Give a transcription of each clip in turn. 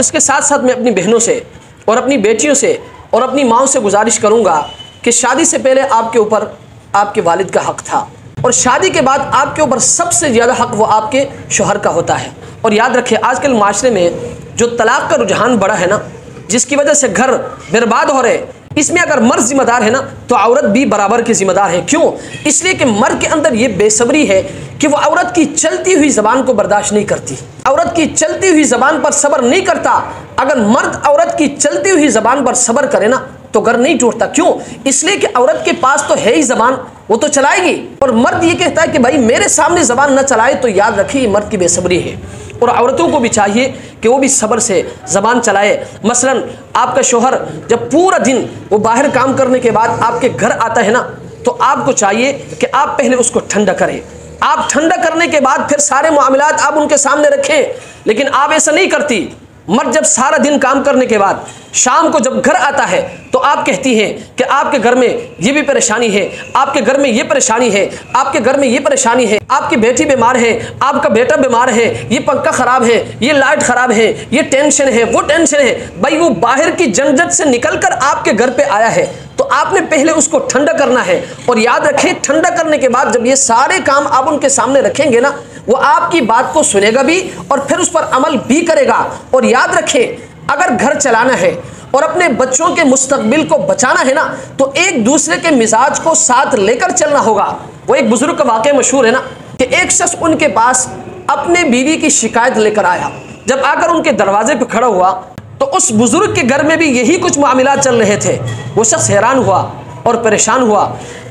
इसके साथ साथ मैं अपनी बहनों से और अपनी बेटियों से और अपनी माँओं से गुजारिश करूँगा कि शादी से पहले आपके ऊपर आपके वालिद का हक़ था, और शादी के बाद आपके ऊपर सबसे ज़्यादा हक़ वो आपके शौहर का होता है। और याद रखें, आजकल माशरे में जो तलाक़ का रुझान बढ़ा है ना, जिसकी वजह से घर बर्बाद हो रहे, इसमें अगर मर्द जिम्मेदार है ना तो औरत भी बराबर की जिम्मेदार है। क्यों? इसलिए कि मर्द के अंदर ये बेसब्री है कि वो औरत की चलती हुई ज़बान को बर्दाश्त नहीं करती, औरत की चलती हुई ज़बान पर सब्र नहीं करता। अगर मर्द औरत की चलती हुई ज़बान पर सब्र करे ना तो घर नहीं टूटता। क्यों? इसलिए कि औरत के पास तो है ही ज़बान, वो तो चलाएगी। और मर्द ये कहता है कि भाई मेरे सामने ज़बान न चलाए, तो याद रखिए मर्द की बेसब्री है। और औरतों को भी चाहिए कि वो भी सब्र से ज़बान चलाए। मसलन आपका शौहर जब पूरा दिन वो बाहर काम करने के बाद आपके घर आता है ना, तो आपको चाहिए कि आप पहले उसको ठंडा करें। आप ठंडा करने के बाद फिर सारे मामलात आप उनके सामने रखें, लेकिन आप ऐसा नहीं करती। मर्द जब सारा दिन काम करने के बाद शाम को जब घर आता है तो आप कहती हैं कि आपके घर में ये भी परेशानी है, आपके घर में ये परेशानी है, आपके घर में ये परेशानी है, आपकी बेटी बीमार है, आपका बेटा बीमार है, ये पंखा ख़राब है, ये लाइट ख़राब है, ये टेंशन है, वो टेंशन है। भाई वो बाहर की झंझट से निकल कर आपके घर पे आया है, तो आपने पहले उसको ठंडा करना है। और याद रखें, ठंडा करने के बाद जब ये सारे काम आप उनके सामने रखेंगे ना, वो आपकी बात को सुनेगा भी और फिर उस पर अमल भी करेगा। और याद रखें, अगर घर चलाना है और अपने बच्चों के मुस्तकबिल को बचाना है ना, तो एक दूसरे के मिजाज को साथ लेकर चलना होगा। वो एक बुजुर्ग का वाक़या मशहूर है ना कि एक शख्स उनके पास अपने बीवी की शिकायत लेकर आया। जब आकर उनके दरवाजे पर खड़ा हुआ तो उस बुजुर्ग के घर में भी यही कुछ मामला चल रहे थे। वो शख्स हैरान हुआ और परेशान हुआ,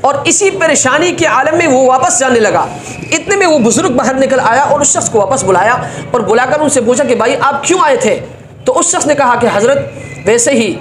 और इसी परेशानी के आलम में वो वापस जाने लगा। इतने में वो बुजुर्ग बाहर निकल आया और उस शख्स को वापस बुलाया और बुलाकर उनसे पूछा कि भाई आप क्यों आए थे? तो उस शख्स ने कहा कि हज़रत वैसे ही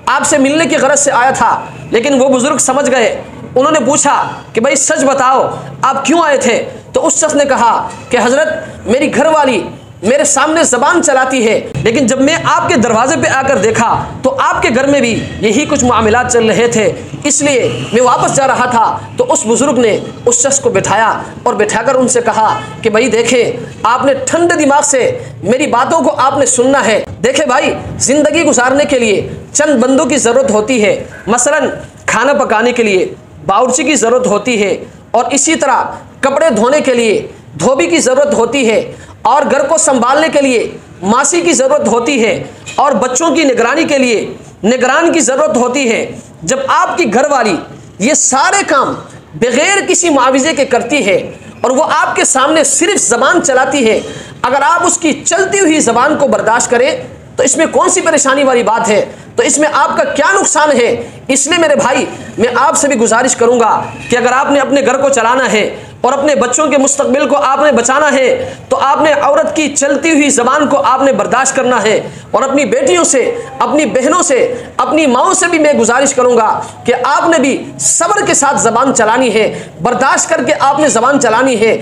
आपसे मिलने की गरज से आया था। लेकिन वो बुजुर्ग समझ गए। उन्होंने पूछा कि भाई सच बताओ आप क्यों आए थे? तो उस शख्स ने कहा कि हज़रत मेरी घरवाली मेरे सामने ज़बान चलाती है, लेकिन जब मैं आपके दरवाजे पे आकर देखा तो आपके घर में भी यही कुछ मामलात चल रहे थे, इसलिए मैं वापस जा रहा था। तो उस बुज़ुर्ग ने उस शख्स को बिठाया और बिठाकर उनसे कहा कि भाई देखें, आपने ठंडे दिमाग से मेरी बातों को आपने सुनना है। देखें भाई, ज़िंदगी गुजारने के लिए चंद बंदों की ज़रूरत होती है। मसलन खाना पकाने के लिए बावर्ची की ज़रूरत होती है, और इसी तरह कपड़े धोने के लिए धोबी की ज़रूरत होती है, और घर को संभालने के लिए मासी की ज़रूरत होती है, और बच्चों की निगरानी के लिए निगरान की ज़रूरत होती है। जब आपकी घरवाली ये सारे काम बग़ैर किसी मुआवजे के करती है और वो आपके सामने सिर्फ ज़बान चलाती है, अगर आप उसकी चलती हुई ज़बान को बर्दाश्त करें तो इसमें कौन सी परेशानी वाली बात है? तो इसमें आपका क्या नुकसान है? इसलिए मेरे भाई, मैं आपसे भी गुजारिश करूंगा कि अगर आपने अपने घर को चलाना है और अपने बच्चों के मुस्तकबिल को आपने बचाना है, तो आपने औरत की चलती हुई ज़बान को आपने बर्दाश्त करना है। और अपनी बेटियों से, अपनी बहनों से, अपनी माओं से भी मैं गुजारिश करूंगा कि आपने भी सब्र के साथ ज़बान चलानी है, बर्दाश्त करके आपने ज़बान चलानी है।